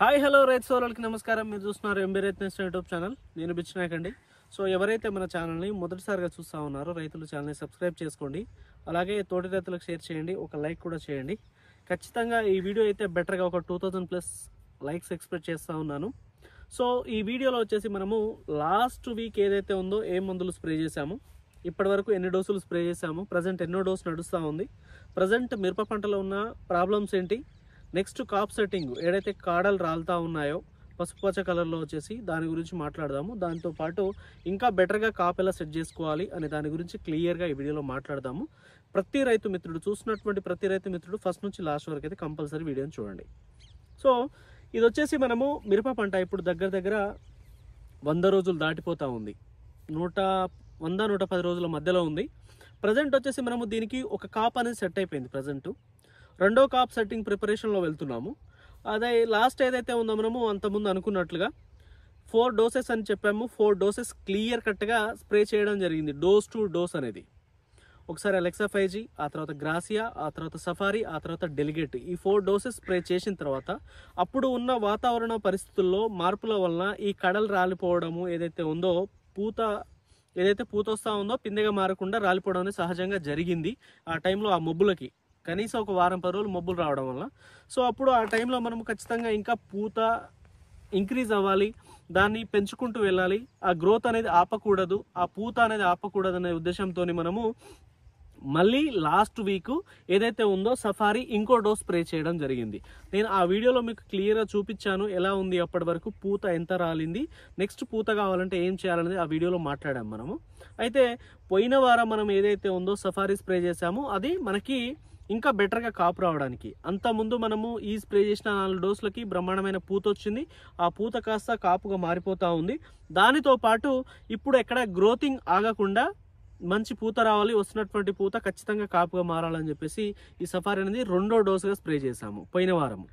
Hi hello రైతు సోదరులకి నమస్కారం. మీరు చూస్తున్నారు ఎంబీ రైతు నేస్తం యూట్యూబ్ ఛానల్. నేను బిచ్చినాయక్ అండి. సో ఎవరైతే మన ఛానల్ని మొదటిసారిగా చూస్తూ ఉన్నారో రైతుల ఛానల్ని సబ్స్క్రైబ్ చేసుకోండి. అలాగే తోటి రైతులకు షేర్ చేయండి, ఒక లైక్ కూడా చేయండి. ఖచ్చితంగా ఈ వీడియో అయితే బెటర్గా ఒక 2000+ లైక్స్ ఎక్స్పెక్ట్ చేస్తూ ఉన్నాను. సో ఈ వీడియోలో వచ్చేసి మనము లాస్ట్ వీక్ ఏదైతే ఉందో ఏ మందులు స్ప్రే చేశాము, ఇప్పటి వరకు ఎన్ని డోసులు స్ప్రే చేశాము, ప్రజెంట్ ఎన్నో డోసు నడుస్తూ ఉంది, ప్రజెంట్ మిరప పంటలో ఉన్న ప్రాబ్లమ్స్ ఏంటి, నెక్స్ట్ కాప్ సెట్టింగ్ ఏదైతే కాడలు రాలుతూ ఉన్నాయో పసుపుపచ్చ కలర్లో వచ్చేసి దాని గురించి మాట్లాడదాము. దాంతోపాటు ఇంకా బెటర్గా కాప్ ఎలా సెట్ చేసుకోవాలి అనే దాని గురించి క్లియర్గా ఈ వీడియోలో మాట్లాడదాము. ప్రతి రైతు మిత్రుడు చూసినటువంటి ప్రతి రైతు మిత్రుడు ఫస్ట్ నుంచి లాస్ట్ వరకు అయితే కంపల్సరీ వీడియోని చూడండి. సో ఇది వచ్చేసి మనము మిరప పంట ఇప్పుడు దగ్గర 100 రోజులు దాటిపోతూ ఉంది. 100-110 రోజుల మధ్యలో ఉంది. ప్రజెంట్ వచ్చేసి మనము దీనికి ఒక కాప్ అనేది సెట్ అయిపోయింది. ప్రజెంట్ రెండో కాప్ సెట్టింగ్ ప్రిపరేషన్లో వెళ్తున్నాము. అదే లాస్ట్ ఏదైతే ఉందో మనము అంతకుముందు అనుకున్నట్లుగా 4 డోసెస్ అని చెప్పాము. 4 డోసెస్ క్లియర్ కట్గా స్ప్రే చేయడం జరిగింది. డోస్ టు డోస్ అనేది ఒకసారి అలెక్సా 5G, ఆ తర్వాత గ్రాసియా, ఆ తర్వాత సఫారీ, ఆ తర్వాత డెలిగేట్, ఈ 4 డోసెస్ స్ప్రే చేసిన తర్వాత అప్పుడు ఉన్న వాతావరణ పరిస్థితుల్లో మార్పుల వలన ఈ కడలు రాలిపోవడము ఏదైతే ఉందో, ఏదైతే పూత వస్తూ ఉందో పిందెగా మారకుండా రాలిపోవడం అనేది సహజంగా జరిగింది. ఆ టైంలో ఆ మబ్బులకి కనీసం ఒక వారం 10 రోజులు మబ్బులు రావడం వల్ల. సో అప్పుడు ఆ టైంలో మనం ఖచ్చితంగా ఇంకా పూత ఇంక్రీజ్ అవ్వాలి, దాన్ని పెంచుకుంటూ వెళ్ళాలి, ఆ గ్రోత్ అనేది ఆపకూడదు, ఆ పూత అనేది ఆపకూడదు అనే ఉద్దేశంతో మనము మళ్ళీ లాస్ట్ వీక్ ఏదైతే ఉందో సఫారీ ఇంకో డోస్ స్ప్రే చేయడం జరిగింది. నేను ఆ వీడియోలో మీకు క్లియర్గా చూపించాను ఎలా ఉంది, అప్పటి వరకు పూత ఎంత రాలింది, నెక్స్ట్ పూత కావాలంటే ఏం చేయాలనేది ఆ వీడియోలో మాట్లాడాం మనము. అయితే పోయిన వారం మనం ఏదైతే ఉందో సఫారీ స్ప్రే చేసామో అది మనకి ఇంకా బెటర్గా కాపు రావడానికి. అంతకుముందు మనము ఈ స్ప్రే చేసిన 4 డోసులకి బ్రహ్మాండమైన పూత వచ్చింది. ఆ పూత కాస్త కాపుగా మారిపోతూ ఉంది. దానితో పాటు ఇప్పుడు ఎక్కడ గ్రోతింగ్ ఆగకుండా మంచి పూత రావాలి, వస్తున్నటువంటి పూత ఖచ్చితంగా కాపుగా మారాలని చెప్పేసి ఈ సఫారీ అనేది 2వ డోసుగా స్ప్రే చేశాము పోయిన వారం.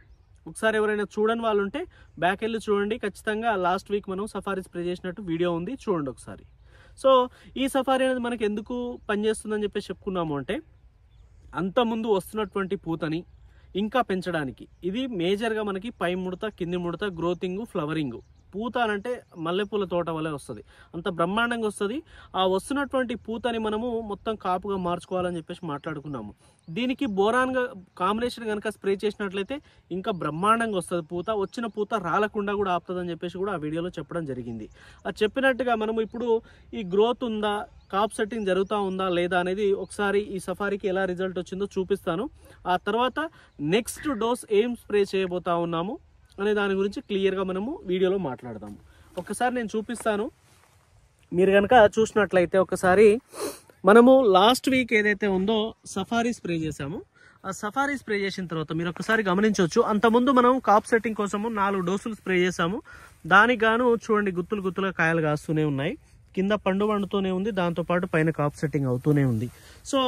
ఒకసారి ఎవరైనా చూడని వాళ్ళు ఉంటే బ్యాక్ వెళ్ళి చూడండి. ఖచ్చితంగా లాస్ట్ వీక్ మనం సఫారీ స్ప్రే చేసినట్టు వీడియో ఉంది, చూడండి ఒకసారి. సో ఈ సఫారీ అనేది మనకి ఎందుకు పనిచేస్తుందని చెప్పేసి చెప్పుకున్నాము అంటే, అంతకుముందు వస్తున్నటువంటి పూతని ఇంకా పెంచడానికి. ఇది మేజర్గా మనకి పై ముడత, కింది ముడత, గ్రోతింగ్, ఫ్లవరింగ్. పూత అంటే మల్లెపూల తోట వల్లే వస్తుంది, అంత బ్రహ్మాండంగా వస్తుంది. ఆ వస్తున్నటువంటి పూతని మనము మొత్తం కాపుగా మార్చుకోవాలని చెప్పేసి మాట్లాడుకున్నాము. దీనికి బోరాన్గా కాంబినేషన్ కనుక స్ప్రే చేసినట్లయితే ఇంకా బ్రహ్మాండంగా వస్తుంది పూత. వచ్చిన పూత రాలకుండా కూడా ఆపుతుందని చెప్పేసి కూడా ఆ వీడియోలో చెప్పడం జరిగింది. అది చెప్పినట్టుగా మనము ఇప్పుడు ఈ గ్రోత్ ఉందా, కాప్ సెట్టింగ్ జరుగుతూ ఉందా లేదా అనేది ఒకసారి ఈ సఫారీకి ఎలా రిజల్ట్ వచ్చిందో చూపిస్తాను. ఆ తర్వాత నెక్స్ట్ డోస్ ఏం స్ప్రే చేయబోతా ఉన్నాము అనే దాని గురించి క్లియర్గా మనము వీడియోలో మాట్లాడదాము. ఒకసారి నేను చూపిస్తాను. మీరు కనుక చూసినట్లయితే ఒకసారి మనము లాస్ట్ వీక్ ఏదైతే ఉందో సఫారీ స్ప్రే చేసాము. ఆ సఫారీ స్ప్రే చేసిన తర్వాత మీరు ఒకసారి గమనించవచ్చు, అంతకుముందు మనం కాప్ సెట్టింగ్ కోసము 4 డోసులు స్ప్రే చేసాము. దానికి గాను చూడండి గుత్తులుగా కాయలు కాస్తూనే ఉన్నాయి, కింద పండు వండుతూనే ఉంది, దాంతోపాటు పైన కాప్ సెట్టింగ్ అవుతూనే ఉంది. సో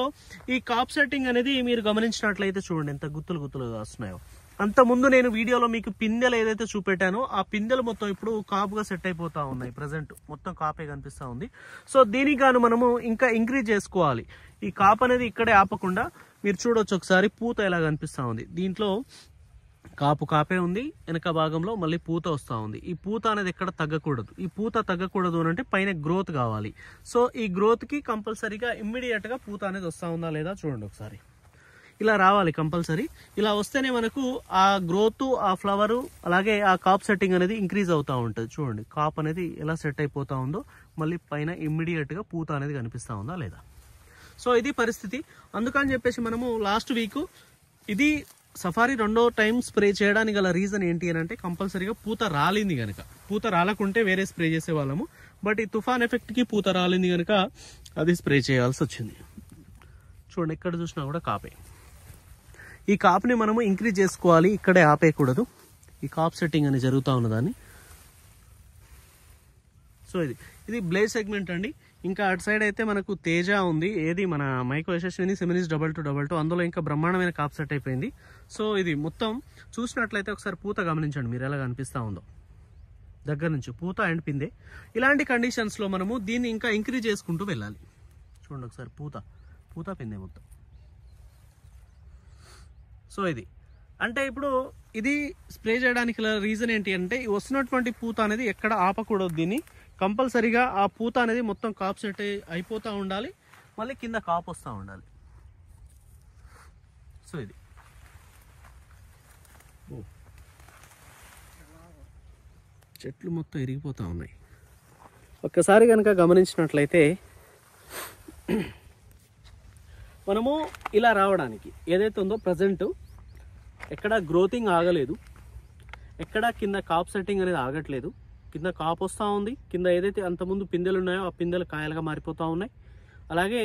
ఈ కాప్ సెట్టింగ్ అనేది మీరు గమనించినట్లయితే చూడండి ఎంత గుత్తులుగా కాస్తున్నాయో. అంతకుముందు నేను వీడియోలో మీకు పిందెలు ఏదైతే చూపెట్టానో ఆ పిందెలు మొత్తం ఇప్పుడు కాపుగా సెట్ అయిపోతూ ఉన్నాయి. ప్రజెంట్ మొత్తం కాపే కనిపిస్తూ ఉంది. సో దీనికి గాను మనము ఇంకా ఇంక్రీజ్ చేసుకోవాలి. ఈ కాప్ అనేది ఇక్కడే ఆపకుండా మీరు చూడొచ్చు ఒకసారి పూత ఎలా కనిపిస్తూ ఉంది. దీంట్లో కాపే ఉంది, వెనక భాగంలో మళ్ళీ పూత వస్తూ ఉంది. ఈ పూత అనేది ఎక్కడ తగ్గకూడదు. ఈ పూత తగ్గకూడదు అని అంటే పైన గ్రోత్ కావాలి. సో ఈ గ్రోత్కి కంపల్సరీగా ఇమ్మీడియట్గా పూత అనేది వస్తూ ఉందా లేదా చూడండి ఒకసారి. ఇలా రావాలి కంపల్సరీ. ఇలా వస్తేనే మనకు ఆ గ్రోత్, ఆ ఫ్లవరు, అలాగే ఆ కాప్ సెట్టింగ్ అనేది ఇంక్రీజ్ అవుతూ ఉంటుంది. చూడండి కాప్ అనేది ఎలా సెట్ అయిపోతూ ఉందో, మళ్ళీ పైన ఇమ్మీడియట్గా పూత అనేది కనిపిస్తూ ఉందా లేదా. సో ఇది పరిస్థితి. అందుకని చెప్పేసి మనము లాస్ట్ వీక్ ఇది సఫారీ 2వ టైం స్ప్రే చేయడానికి గల రీజన్ ఏంటి అని అంటే, కంపల్సరీగా పూత రాలింది కనుక. పూత రాలకుంటే వేరే స్ప్రే చేసేవాళ్ళము, బట్ ఈ తుఫాన్ ఎఫెక్ట్కి పూత రాలింది కనుక అది స్ప్రే చేయాల్సి వచ్చింది. చూడండి ఎక్కడ చూసినా కూడా కాపే. ఈ కాప్ని మనము ఇంక్రీజ్ చేసుకోవాలి, ఇక్కడే ఆపేయకూడదు. ఈ కాప్ సెట్టింగ్ అని జరుగుతూ ఉన్నదాన్ని. సో ఇది బ్లేజ్ సెగ్మెంట్ అండి. ఇంకా అటు సైడ్ అయితే మనకు తేజ ఉంది, ఏది మన మైకో యశస్విని సెమినిస్ 2222, అందులో ఇంకా బ్రహ్మాండమైన కాప్ సెట్ అయిపోయింది. సో ఇది మొత్తం చూసినట్లయితే ఒకసారి పూత గమనించండి మీరు ఎలా కనిపిస్తూ ఉందో. దగ్గర నుంచి పూత అండ్ పిందే. ఇలాంటి కండిషన్స్లో మనము దీన్ని ఇంకా ఇంక్రీజ్ చేసుకుంటూ వెళ్ళాలి. చూడండి ఒకసారి పూత పిందే మొత్తం. సో ఇది అంటే ఇప్పుడు ఇది స్ప్రే చేయడానికి రీజన్ ఏంటి అంటే వస్తున్నటువంటి పూత అనేది ఎక్కడ ఆపకూడదు. దీన్ని కంపల్సరీగా ఆ పూత అనేది మొత్తం కాప్ సెట్ అయిపోతూ ఉండాలి, మళ్ళీ కింద కాపు వస్తూ ఉండాలి. సో ఇది చెట్లు మొత్తం ఇరిగిపోతూ ఉన్నాయి. ఒక్కసారి కనుక గమనించినట్లయితే మనము ఇలా రావడానికి ఏదైతే ఉందో ప్రజెంట్ ఎక్కడ గ్రోతింగ్ ఆగలేదు, ఎక్కడ కింద కాప్ సెట్టింగ్ అనేది ఆగట్లేదు. కింద కాప్ వస్తూ ఉంది, కింద ఏదైతే అంతకుముందు పిందెలు ఉన్నాయో ఆ పిందెలు కాయలుగా మారిపోతూ ఉన్నాయి. అలాగే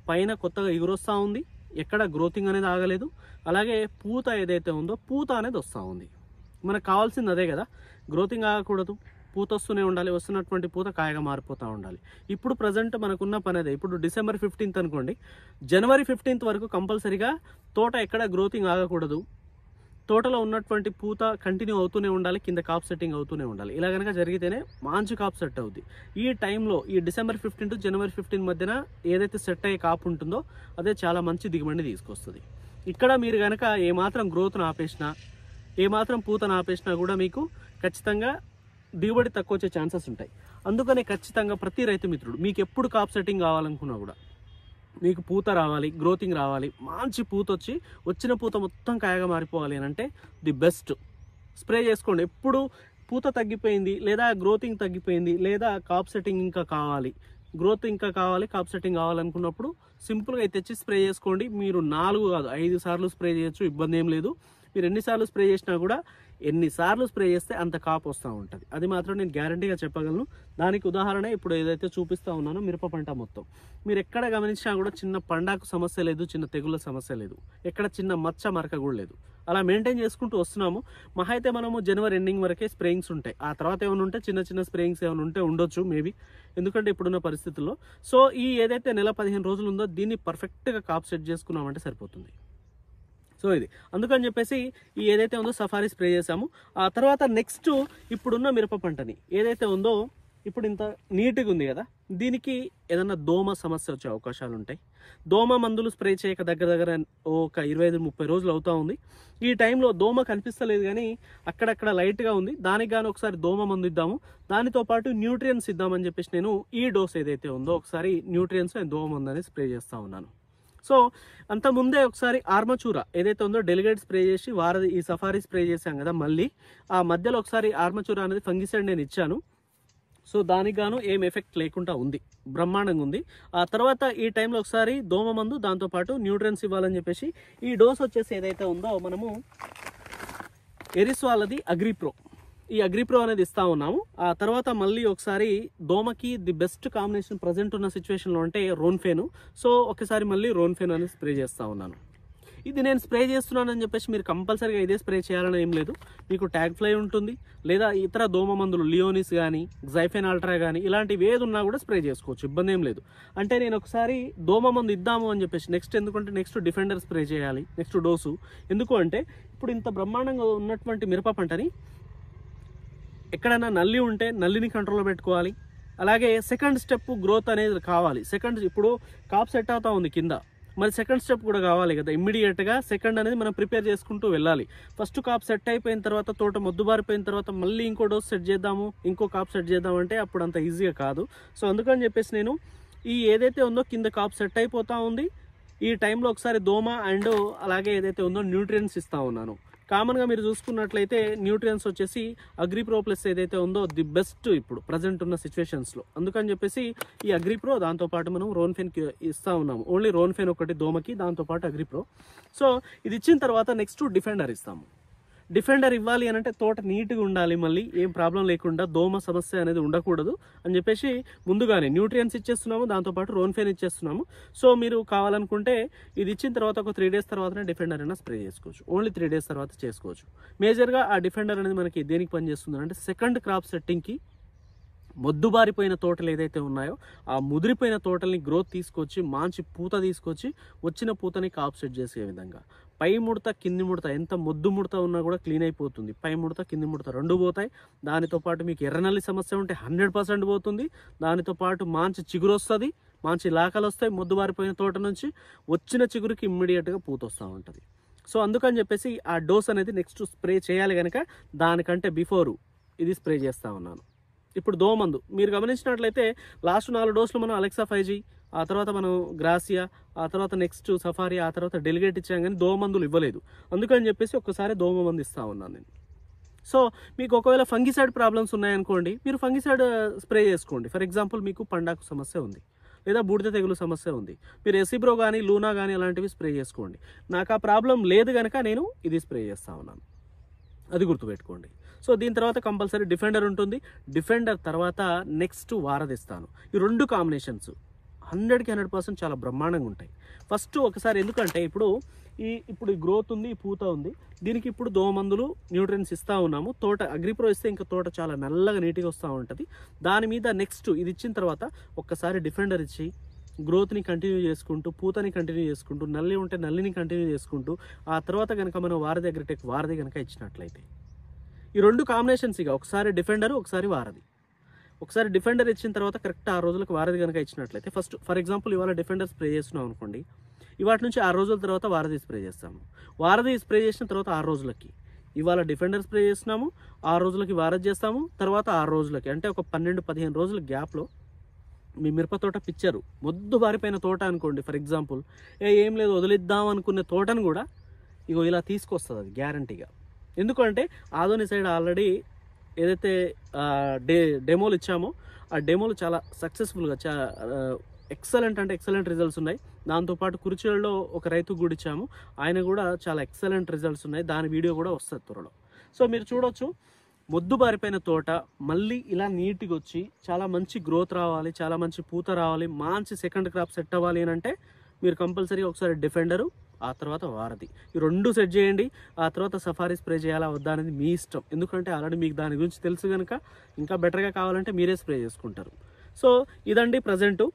పైన కొత్తగా ఎగురొస్తూ ఉంది, ఎక్కడ గ్రోతింగ్ అనేది ఆగలేదు. అలాగే పూత ఏదైతే ఉందో పూత అనేది వస్తూ ఉంది. మనకు కావాల్సింది అదే కదా, గ్రోతింగ్ ఆగకూడదు, పూత వస్తూనే ఉండాలి, వస్తున్నటువంటి పూత కాయగా మారిపోతూ ఉండాలి. ఇప్పుడు ప్రజెంట్ మనకున్న పని అదే. ఇప్పుడు December 15th అనుకోండి, January 15th వరకు కంపల్సరీగా తోట ఎక్కడ గ్రోతింగ్ ఆగకూడదు, తోటలో ఉన్నటువంటి పూత కంటిన్యూ అవుతూనే ఉండాలి, కింద కాప్ సెట్టింగ్ అవుతూనే ఉండాలి. ఇలా కనుక జరిగితేనే మంచి కాప్ సెట్ అవుద్ది. ఈ టైంలో ఈ December 15 to January 15 మధ్యన ఏదైతే సెట్ అయ్యే కాపు ఉంటుందో అదే చాలా మంచి దిగుబడిని తీసుకొస్తుంది. ఇక్కడ మీరు కనుక ఏమాత్రం గ్రోత్ను ఆపేసినా, ఏమాత్రం పూతను ఆపేసినా కూడా మీకు ఖచ్చితంగా దిగుబడి తక్కువ వచ్చే ఛాన్సెస్ ఉంటాయి. అందుకనే ఖచ్చితంగా ప్రతి రైతు మిత్రుడు మీకు ఎప్పుడు కాప్ సెట్టింగ్ కావాలనుకున్నా కూడా, మీకు పూత రావాలి, గ్రోతింగ్ రావాలి, మంచి పూత వచ్చి వచ్చిన పూత మొత్తం కాయగా మారిపోవాలి అని అంటే ది బెస్ట్ స్ప్రే చేసుకోండి. ఎప్పుడు పూత తగ్గిపోయింది లేదా గ్రోతింగ్ తగ్గిపోయింది లేదా కాప్ సెట్టింగ్ ఇంకా కావాలి, గ్రోత్ ఇంకా కావాలి, కాప్ సెట్టింగ్ కావాలనుకున్నప్పుడు సింపుల్గా తెచ్చి స్ప్రే చేసుకోండి. మీరు 4 కాదు 5 సార్లు స్ప్రే చేయొచ్చు, ఇబ్బంది ఏం లేదు. మీరు ఎన్నిసార్లు స్ప్రే చేసినా కూడా, ఎన్నిసార్లు స్ప్రే చేస్తే అంత కాపు వస్తూ ఉంటుంది. అది మాత్రం నేను గ్యారంటీగా చెప్పగలను. దానికి ఉదాహరణ ఇప్పుడు ఏదైతే చూపిస్తూ ఉన్నానో మిరప పంట మొత్తం మీరు ఎక్కడ గమనించినా కూడా చిన్న పండాకు సమస్య లేదు, చిన్న తెగుళ్ళ సమస్య లేదు, ఎక్కడ చిన్న మచ్చ మరక కూడా లేదు. అలా మెయింటైన్ చేసుకుంటూ వస్తున్నాము. మహా అయితే మనము జనవరి ఎండింగ్ వరకే స్ప్రేయింగ్స్ ఉంటాయి. ఆ తర్వాత ఏమైనా ఉంటే చిన్న చిన్న స్ప్రేయింగ్స్ ఏమైనా ఉంటే ఉండొచ్చు మేబీ, ఎందుకంటే ఇప్పుడున్న పరిస్థితుల్లో. సో ఈ ఏదైతే నెల 15 రోజులు ఉందో దీన్ని పర్ఫెక్ట్గా కాప్ సెట్ చేసుకున్నామంటే సరిపోతుంది. సో ఇది అందుకని చెప్పేసి ఈ ఏదైతే ఉందో సఫారీ స్ప్రే చేసాము. ఆ తర్వాత నెక్స్ట్ ఇప్పుడున్న మిరప పంటని ఏదైతే ఉందో ఇప్పుడు ఇంత నీట్గా ఉంది కదా, దీనికి ఏదన్నా దోమ సమస్య వచ్చే అవకాశాలు ఉంటాయి. దోమ మందులు స్ప్రే చేయక దగ్గర దగ్గర ఒక 25-30 రోజులు అవుతూ ఉంది. ఈ టైంలో దోమ కనిపిస్తలేదు కానీ అక్కడక్కడ లైట్గా ఉంది. దానికి గాను ఒకసారి దోమ మందు ఇద్దాము, దానితో పాటు న్యూట్రియన్స్ ఇద్దామని చెప్పేసి నేను ఈ డోస్ ఏదైతే ఉందో ఒకసారి న్యూట్రియన్స్ అండ్ దోమ మందు అనేది స్ప్రే చేస్తూ ఉన్నాను. సో అంత ముందే ఒకసారి ఆర్మచూరా ఏదైతే ఉందో డెలిగేట్ స్ప్రే చేసి వారది ఈ సఫారీ స్ప్రే చేశాం కదా, మళ్ళీ ఆ మధ్యలో ఒకసారి ఆర్మచూరా అనేది ఫంగిసైడ్ నేను ఇచ్చాను. సో దానికి గాను ఏం ఎఫెక్ట్ లేకుండా ఉంది, బ్రహ్మాండంగా ఉంది. ఆ తర్వాత ఈ టైంలో ఒకసారి దోమ మందు దాంతోపాటు న్యూట్రియన్స్ ఇవ్వాలని చెప్పేసి ఈ డోస్ వచ్చేసి ఏదైతే ఉందో మనము ఎరిస్ వాళ్ళది అగ్రిప్రో, ఈ అగ్రిప్రో అనేది ఇస్తా ఉన్నాము. ఆ తర్వాత మళ్ళీ ఒకసారి దోమకి ది బెస్ట్ కాంబినేషన్ ప్రజెంట్ ఉన్న సిచ్యువేషన్లో అంటే రోన్ఫేను. సో ఒకసారి మళ్ళీ రోన్ఫేన్ అనేది స్ప్రే చేస్తూ ఉన్నాను. ఇది నేను స్ప్రే చేస్తున్నానని చెప్పేసి మీరు కంపల్సరీగా ఇదే స్ప్రే చేయాలని ఏం లేదు. మీకు ట్యాగ్ ఫ్లై ఉంటుంది లేదా ఇతర దోమ మందులు లియోనిస్ కానీ జైఫెన్ అల్ట్రా కానీ ఇలాంటివి ఏది ఉన్నా కూడా స్ప్రే చేసుకోవచ్చు, ఇబ్బంది ఏం లేదు. అంటే నేను ఒకసారి దోమ మందు ఇద్దాము అని చెప్పేసి నెక్స్ట్, ఎందుకంటే నెక్స్ట్ డిఫెండర్ స్ప్రే చేయాలి నెక్స్ట్ డోసు. ఎందుకు అంటే ఇప్పుడు ఇంత బ్రహ్మాండంగా ఉన్నటువంటి మిరప పంటని ఎక్కడైనా నల్లి ఉంటే నల్లిని కంట్రోల్లో పెట్టుకోవాలి. అలాగే సెకండ్ స్టెప్ గ్రోత్ అనేది కావాలి. సెకండ్ ఇప్పుడు కాప్ సెట్ అవుతా ఉంది కింద, మరి సెకండ్ స్టెప్ కూడా కావాలి కదా, ఇమ్మీడియట్గా సెకండ్ అనేది మనం ప్రిపేర్ చేసుకుంటూ వెళ్ళాలి. ఫస్ట్ కాప్ సెట్ అయిపోయిన తర్వాత తోట మొద్దుబారిపోయిన తర్వాత మళ్ళీ ఇంకో డోస్ సెట్ చేద్దాము, ఇంకో కాప్ సెట్ చేద్దాం అంటే అప్పుడు అంత ఈజీగా కాదు. సో అందుకని చెప్పేసి నేను ఈ ఏదైతే ఉందో కింద కాప్ సెట్ అయిపోతూ ఉంది, ఈ టైంలో ఒకసారి దోమ అండ్ అలాగే ఏదైతే ఉందో న్యూట్రియన్స్ ఇస్తూ ఉన్నాను. కామన్గా మీరు చూసుకున్నట్లయితే న్యూట్రియన్స్ వచ్చేసి అగ్రిప్రో ప్లస్ ఏదైతే ఉందో ది బెస్ట్ ఇప్పుడు ప్రజెంట్ ఉన్న సిచ్యువేషన్స్లో. అందుకని చెప్పేసి ఈ అగ్రిప్రో దాంతోపాటు మనం రోన్ఫెన్కి ఇస్తూ ఉన్నాము. ఓన్లీ రోన్ఫెన్ ఒకటి దోమకి, దాంతోపాటు అగ్రిప్రో. సో ఇది ఇచ్చిన తర్వాత నెక్స్ట్ డిఫెండర్ ఇస్తాము. డిఫెండర్ ఇవ్వాలి అని అంటే తోట నీట్గా ఉండాలి, మళ్ళీ ఏం ప్రాబ్లం లేకుండా దోమ సమస్య అనేది ఉండకూడదు అని చెప్పేసి ముందుగానే న్యూట్రియన్స్ ఇచ్చేస్తున్నాము, దాంతోపాటు రోన్ఫెన్ ఇచ్చేస్తున్నాము. సో మీరు కావాలనుకుంటే ఇది ఇచ్చిన తర్వాత ఒక 3 days తర్వాతనే డిఫెండర్ అయినా స్ప్రే చేసుకోవచ్చు, ఓన్లీ 3 days తర్వాత చేసుకోవచ్చు. మేజర్గా ఆ డిఫెండర్ అనేది మనకి దేనికి పనిచేస్తుంది అంటే సెకండ్ క్రాప్ సెట్టింగ్కి మొద్దుబారిపోయిన తోటలు ఏదైతే ఉన్నాయో ఆ ముదిరిపోయిన తోటల్ని గ్రోత్ తీసుకొచ్చి మంచి పూత తీసుకొచ్చి వచ్చిన పూతని కాప్ సెట్ చేసే విధంగా పై ముడత కింది ముడత ఎంత మొద్దు ముడత ఉన్నా కూడా క్లీన్ అయిపోతుంది. పై ముడత కింది ముడత రెండు పోతాయి. దానితో పాటు మీకు ఎర్రనల్లి సమస్య ఉంటే 100% పోతుంది. దానితో పాటు మంచి చిగురు వస్తుంది, మంచి లాకలు వస్తాయి. మొద్దుబారిపోయిన తోట నుంచి వచ్చిన చిగురుకి ఇమ్మీడియట్గా పూత వస్తూ ఉంటుంది. సో అందుకని చెప్పేసి ఆ డోస్ అనేది నెక్స్ట్ స్ప్రే చేయాలి కనుక దానికంటే బిఫోరు ఇది స్ప్రే చేస్తూ ఉన్నాను. ఇప్పుడు దోమందు మీరు గమనించినట్లయితే లాస్ట్ 4 డోసులు మనం అలెక్సా 5G, ఆ తర్వాత మనం గ్రాసియా, ఆ తర్వాత నెక్స్ట్ సఫారీ, ఆ తర్వాత డెలిగేట్ ఇచ్చాం, కానీ దోమందులు ఇవ్వలేదు. అందుకని చెప్పేసి ఒక్కసారి దోమ మందు ఇస్తూ ఉన్నాను నేను. సో మీకు ఒకవేళ ఫంగిసైడ్ ప్రాబ్లమ్స్ ఉన్నాయనుకోండి, మీరు ఫంగిసైడ్ స్ప్రే చేసుకోండి. ఫర్ ఎగ్జాంపుల్ మీకు పండాకు సమస్య ఉంది, లేదా బూడిద తెగులు సమస్య ఉంది, మీరు ఎసిబ్రో కానీ లూనా కానీ అలాంటివి స్ప్రే చేసుకోండి. నాకు ఆ ప్రాబ్లం లేదు కనుక నేను ఇది స్ప్రే చేస్తూ ఉన్నాను, అది గుర్తుపెట్టుకోండి. సో దీని తర్వాత కంపల్సరీ డిఫెండర్ ఉంటుంది. డిఫెండర్ తర్వాత నెక్స్ట్ వారధిస్తాను. ఈ 2 కాంబినేషన్స్ 100కి 100% చాలా బ్రహ్మాండంగా ఉంటాయి. ఫస్ట్ ఒకసారి ఎందుకంటే ఇప్పుడు ఈ గ్రోత్ ఉంది, ఈ పూత ఉంది, దీనికి ఇప్పుడు దోమందులు న్యూట్రియన్స్ ఇస్తూ ఉన్నాము. తోట అగ్రిప్రో ఇస్తే ఇంకా తోట చాలా నల్లగా నీట్గా వస్తూ ఉంటుంది. దాని మీద నెక్స్ట్ ఇది ఇచ్చిన తర్వాత ఒక్కసారి డిఫెండర్ ఇచ్చి గ్రోత్ని కంటిన్యూ చేసుకుంటూ, పూతని కంటిన్యూ చేసుకుంటూ, నల్లి ఉంటే నల్లిని కంటిన్యూ చేసుకుంటూ, ఆ తర్వాత కనుక మనం వారధి అగ్రిటెక్ వారధి కనుక ఇచ్చినట్లయితే ఈ 2 కాంబినేషన్స్ ఇక ఒకసారి డిఫెండర్ ఒకసారి వారధి. ఒకసారి డిఫెండర్ ఇచ్చిన తర్వాత కరెక్ట్ 6 రోజులకు వారధి కనుక ఇచ్చినట్లయితే, ఫస్ట్ ఫర్ ఎగ్జాంపుల్ ఇవాళ డిఫెండర్ స్ప్రే చేస్తున్నాం అనుకోండి, ఇవాటి నుంచి 6 రోజుల తర్వాత వారధి స్ప్రే చేస్తాము. వారధి స్ప్రే చేసిన తర్వాత 6 రోజులకి ఇవాళ డిఫెండర్ స్ప్రే చేస్తున్నాము, 6 రోజులకి వారధి చేస్తాము, తర్వాత 6 రోజులకి అంటే ఒక 12-15 రోజుల గ్యాప్లో మీ మిరప తోట పిక్చరు మొద్దు బారిపోయిన తోట అనుకోండి, ఫర్ ఎగ్జాంపుల్ ఏం లేదు వదిలిద్దాం అనుకునే తోటను కూడా ఇగో ఇలా తీసుకొస్తుంది అది గ్యారంటీగా. ఎందుకంటే ఆదోని సైడ్ ఆల్రెడీ ఏదైతే డెమోలు ఇచ్చామో ఆ డెమోలు చాలా సక్సెస్ఫుల్గా ఎక్సలెంట్ అంటే ఎక్సలెంట్ రిజల్ట్స్ ఉన్నాయి. దాంతోపాటు కురిచేడులో ఒక రైతు కూడా ఇచ్చాము, ఆయన కూడా చాలా ఎక్సలెంట్ రిజల్ట్స్ ఉన్నాయి. దాని వీడియో కూడా వస్తుంది త్వరలో. సో మీరు చూడొచ్చు, మొద్దు బారిపోయిన తోట మళ్ళీ ఇలా నీట్గా వచ్చి చాలా మంచి గ్రోత్ రావాలి, చాలా మంచి పూత రావాలి, మంచి సెకండ్ క్రాప్ సెట్ అవ్వాలి అని అంటే మీరు కంపల్సరీ ఒకసారి డిఫెండరు, ఆ తర్వాత వారధి, ఈ 2 సెట్ చేయండి. ఆ తర్వాత సఫారీ స్ప్రే చేయాలా వద్దా అనేది మీ ఇష్టం. ఎందుకంటే ఆల్రెడీ మీకు దాని గురించి తెలుసు కనుక ఇంకా బెటర్గా కావాలంటే మీరే స్ప్రే చేసుకుంటారు. సో ఇదండి ప్రజెంటు.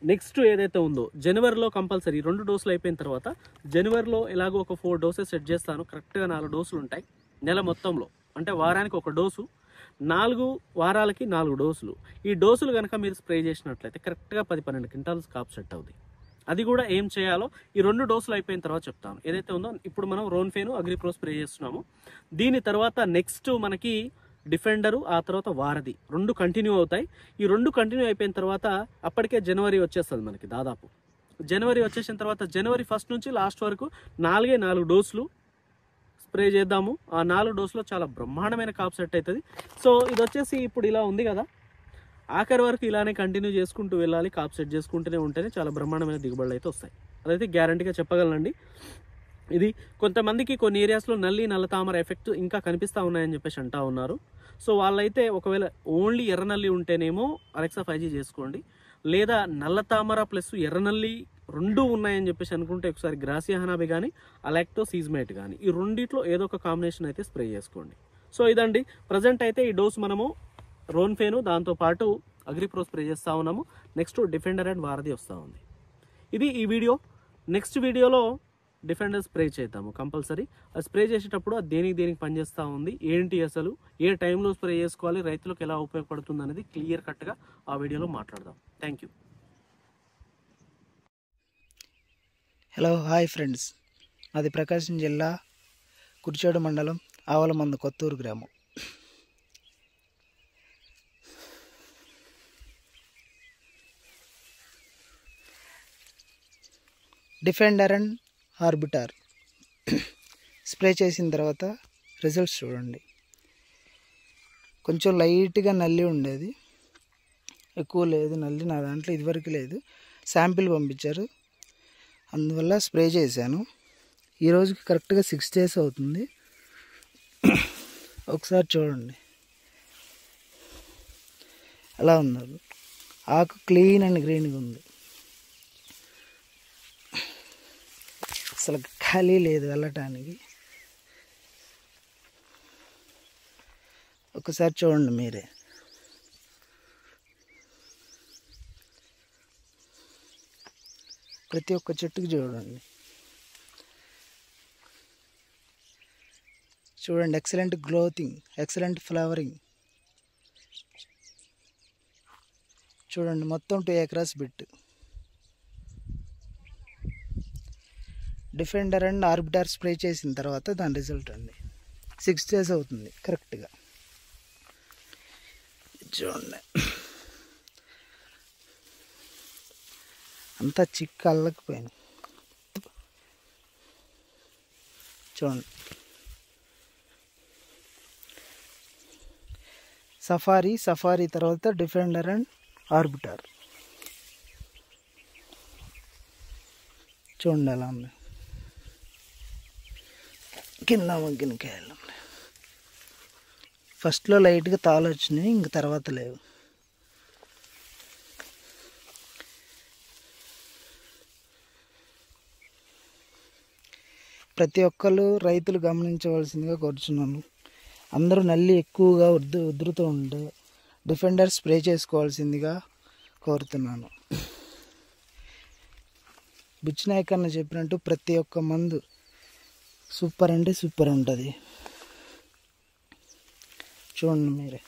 నెక్స్ట్ ఏదైతే ఉందో జనవరిలో కంపల్సరీ 2 డోసులు అయిపోయిన తర్వాత జనవరిలో ఎలాగో ఒక 4 డోసెస్ సెట్ చేస్తాను. కరెక్ట్గా 4 డోసులు ఉంటాయి నెల మొత్తంలో, అంటే వారానికి 1 డోసు, 4 వారాలకి 4 డోసులు. ఈ డోసులు కనుక మీరు స్ప్రే చేసినట్లయితే కరెక్ట్గా 10-12 క్వింటాల్స్ కాపు సెట్ అవుతుంది. అది కూడా ఏం చేయాలో ఈ 2 డోసులు అయిపోయిన తర్వాత చెప్తాను. ఏదైతే ఉందో ఇప్పుడు మనం రోన్ఫేను అగ్రిప్రో స్ప్రే చేస్తున్నాము, దీని తర్వాత నెక్స్ట్ మనకి డిఫెండరు, ఆ తర్వాత వారధి 2 కంటిన్యూ అవుతాయి. ఈ 2 కంటిన్యూ అయిపోయిన తర్వాత అప్పటికే జనవరి వచ్చేస్తుంది మనకి. దాదాపు జనవరి వచ్చేసిన తర్వాత జనవరి 1 నుంచి లాస్ట్ వరకు 4 డోసులు స్ప్రే చేద్దాము. ఆ 4 డోసులో చాలా బ్రహ్మాండమైన కాప్ సెట్ అవుతుంది. సో ఇది వచ్చేసి ఇప్పుడు ఇలా ఉంది కదా, ఆఖరి వరకు ఇలానే కంటిన్యూ చేసుకుంటూ వెళ్ళాలి. కాప్ సెట్ చేసుకుంటూనే ఉంటేనే చాలా బ్రహ్మాండమైన దిగుబడులు అయితే వస్తాయి. అదైతే గ్యారంటీగా చెప్పగలనండి. ఇది కొంతమందికి కొన్ని ఏరియాస్లో నల్ల తామర ఎఫెక్ట్ ఇంకా కనిపిస్తూ ఉన్నాయని చెప్పేసి అంటూ ఉన్నారు. సో వాళ్ళైతే ఒకవేళ ఓన్లీ ఎర్రనల్లి ఉంటేనేమో అలెక్సా 5G చేసుకోండి, లేదా నల్ల తామర ప్లస్ ఎర్రనల్లి 2 ఉన్నాయని చెప్పేసి అనుకుంటే ఒకసారి గ్రాసియా హనాబి కానీ అలెక్టో సీజ్మేట్ కానీ ఈ 2 ఏదో ఒక కాంబినేషన్ అయితే స్ప్రే చేసుకోండి. సో ఇదండి ప్రజెంట్ అయితే ఈ డోస్ మనము రోన్ఫేను దాంతోపాటు అగ్రిప్రో స్ప్రే చేస్తూ ఉన్నాము. నెక్స్ట్ డిఫెండర్ అండ్ వారధి వస్తూ ఉంది. ఇది ఈ వీడియో. నెక్స్ట్ వీడియోలో డిఫెండర్ స్ప్రే చేద్దాము కంపల్సరీ. అది స్ప్రే చేసేటప్పుడు అది దేనికి పనిచేస్తూ ఉంది, ఏంటి అసలు, ఏ టైంలో స్ప్రే చేసుకోవాలి, రైతులకు ఎలా ఉపయోగపడుతుంది అనేది క్లియర్ కట్గా ఆ వీడియోలో మాట్లాడదాం. Thank you. Hello, hi friends. అది ప్రకాశం జిల్లా కురిచేడు మండలం ఆవలమంద కొత్తూరు గ్రామం. డిఫెండర్ అండ్ ఆర్బిటార్ స్ప్రే చేసిన తర్వాత రిజల్ట్స్ చూడండి. కొంచెం లైట్గా నల్లి ఉండేది, ఎక్కువ లేదు నల్లి నా దాంట్లో, ఇదివరకు లేదు. శాంపిల్ పంపించారు, అందువల్ల స్ప్రే చేశాను. ఈరోజుకి కరెక్ట్గా 6 days అవుతుంది. ఒకసారి చూడండి అలా ఉన్నారు. ఆకు క్లీన్ అండ్ గ్రీన్గా ఉంది, అసలు ఖాళీ లేదు వెళ్ళటానికి. ఒకసారి చూడండి మీరే. ప్రతి ఒక్క చెట్టుకి చూడండి. ఎక్సలెంట్ గ్రోతింగ్, ఎక్సలెంట్ ఫ్లవరింగ్. చూడండి మొత్తం 2 acres bit. Defender and orbiter spray చేసిన తర్వాత దాని రిజల్ట్ అండి. 6 days అవుతుంది కరెక్ట్గా. చూడండి అంతా చిక్కు అల్లకపోయింది. చూడండి సఫారీ తర్వాత డిఫెండర్ అండ్ ఆర్బిటర్. చూడండి ఎలా ఉంది. కింద మగ్గిన కాయలు ఫస్ట్లో లైట్గా తాళ్ళు వచ్చినాయి, ఇంక తర్వాత లేవు. ప్రతి ఒక్కరు రైతులు గమనించవలసిందిగా కోరుచున్నాను. అందరూ నల్లి ఎక్కువగా ఉధృతూ ఉంటే డిఫెండర్ స్ప్రే చేసుకోవాల్సిందిగా కోరుతున్నాను. బుచ్చినాయక్ అన్న చెప్పినట్టు ప్రతి ఒక్క మందు సూపర్ అంటే సూపర్ ఉంటుంది. చూడండి మీరే.